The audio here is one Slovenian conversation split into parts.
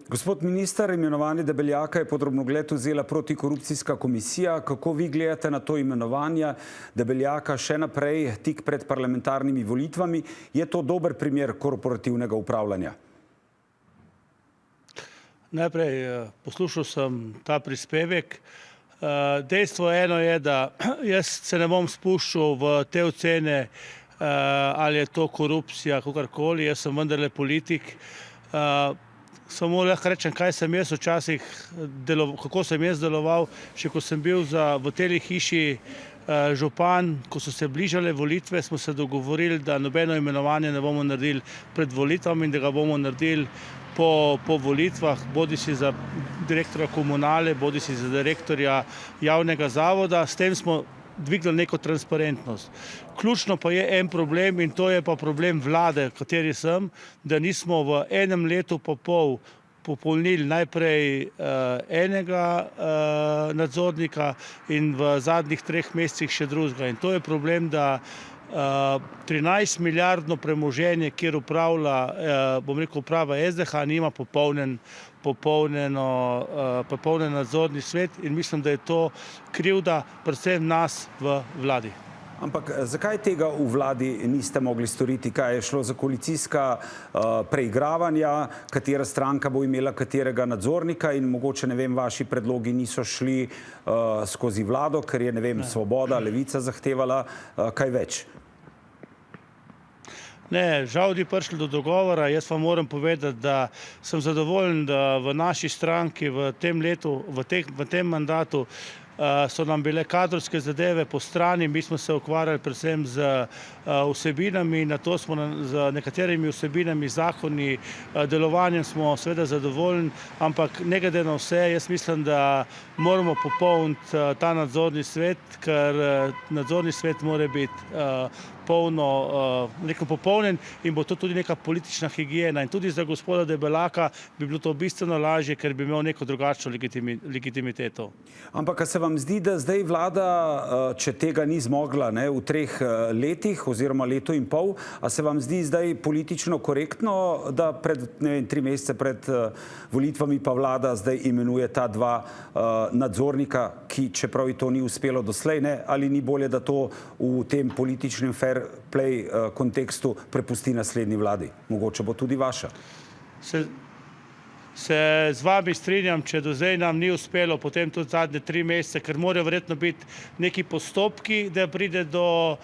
Gospod minister, imenovanje Debeljaka je pod drobnogled vzela protikorupcijska komisija. Kako vi gledate na to imenovanje Debeljaka še naprej, tik pred parlamentarnimi volitvami? Je to dober primer korporativnega upravljanja? Najprej poslušal sem ta prispevek. Dejstvo eno je, da jaz se ne bom spuščal v te ocene, ali je to korupcija, kakorkoli. Jaz sem vendarle politik. Samo lahko rečem, kaj sem jaz včasih kako sem jaz deloval, še ko sem bil v tej hiši župan, ko so se bližale volitve, smo se dogovorili, da nobeno imenovanje ne bomo naredili pred volitvami in da ga bomo naredili po volitvah, bodisi za direktorja komunale, bodisi za direktorja javnega zavoda. S tem smo dvignili neko transparentnost. Ključno pa je en problem in to je pa problem vlade, v kateri sem, da nismo v enem letu pa pol popolnili najprej enega nadzornika in v zadnjih 3 mesecih še drugega. In to je problem, da 13 milijardno premoženje, kjer upravlja, uprava SDH, nima popolnen nadzorni svet in mislim, da je to krivda predvsem nas v vladi. Ampak zakaj tega v vladi niste mogli storiti? Kaj je šlo za koalicijska preigravanja, katera stranka bo imela katerega nadzornika in mogoče, ne vem, vaši predlogi niso šli skozi vlado, ker je, ne vem, Svoboda, Levica zahtevala kaj več? Ne, žal ni prišlo do dogovora. Jaz vam moram povedati, da sem zadovoljen, da v naši stranki v tem letu, v tem mandatu so nam bile kadrovske zadeve po strani. Mi smo se ukvarjali predvsem z vsebinami, na to smo z nekaterimi vsebinami, zakoni, delovanjem smo seveda zadovoljni, ampak ne glede na vse, jaz mislim, da moramo popolniti ta nadzorni svet, ker nadzorni svet mora biti popolnen in bo to tudi neka politična higiena. In tudi za gospoda Debeljaka bi bilo to bistveno lažje, ker bi imel neko drugačno legitimiteto. Ampak se vam zdi, da zdaj vlada, če tega ni zmogla v 3 letih oziroma leto in pol, a se vam zdi zdaj politično korektno, da 3 mesece pred volitvami pa vlada zdaj imenuje ta 2 nadzornika, ki čeprav to ni uspelo doslej, ali ni bolje, da to v tem političnem fair play kontekstu prepusti naslednji vladi? Mogoče bo tudi vaša. Se z vami strinjam, če do zdaj nam ni uspelo, potem tudi zadnje 3 mesece, ker morajo verjetno biti neki postopki, da pride do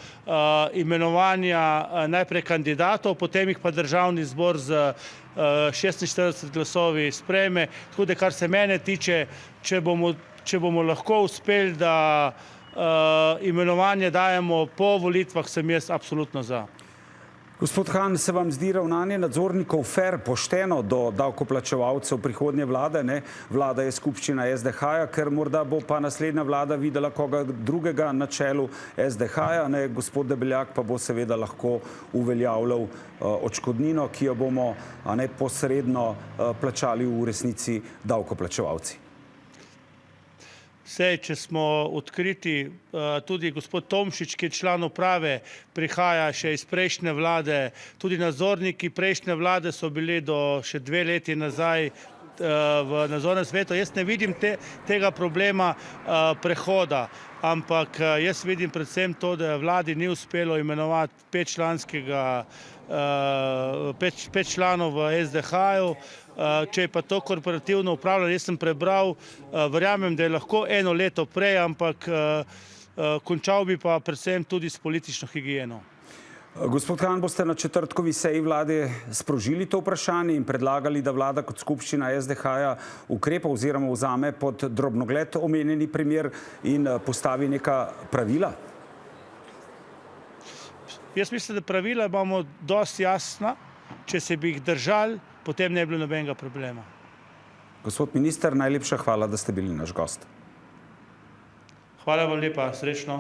imenovanja najprej kandidatov, potem jih pa državni zbor z 46 glasovi sprejme. Tako da, kar se mene tiče, če bomo lahko uspeli, da imenovanje dajemo po volitvah, sem jaz absolutno za. Gospod Han, se vam zdi ravnanje nadzornikov fair, pošteno do davkoplačevalcev prihodnje vlade? Vlada je skupščina SDH-ja, ker morda bo pa naslednja vlada videla koga drugega na čelu SDH-ja. Gospod Debeljak pa bo seveda lahko uveljavljal odškodnino, ki jo bomo posredno plačali v resnici davkoplačevalci. Sej, če smo odkriti, tudi gospod Tomšič, ki je član uprave, prihaja še iz prejšnje vlade, tudi nadzorniki prejšnje vlade so bili do še 2 leti nazaj v nadzornem svetu. Jaz ne vidim tega problema prehoda, ampak jaz vidim predvsem to, da vladi ni uspelo imenovati 5 članov v SDH-ju. Če je pa to korporativno upravljanje, jaz sem prebral, verjamem, da je lahko 1 leto prej, ampak končal bi pa predvsem tudi s politično higieno. Gospod Han, boste na četrtkovi seji vlade sprožili to vprašanje in predlagali, da vlada kot skupščina SDH-ja ukrepa oziroma vzame pod drobnogled omenjeni primer in postavi neka pravila? Jaz mislim, da pravila imamo dosti jasna. Če se bi jih držali, potem ne bi bilo nobenega problema. Gospod minister, najlepša hvala, da ste bili naš gost. Hvala vam lepa, srečno.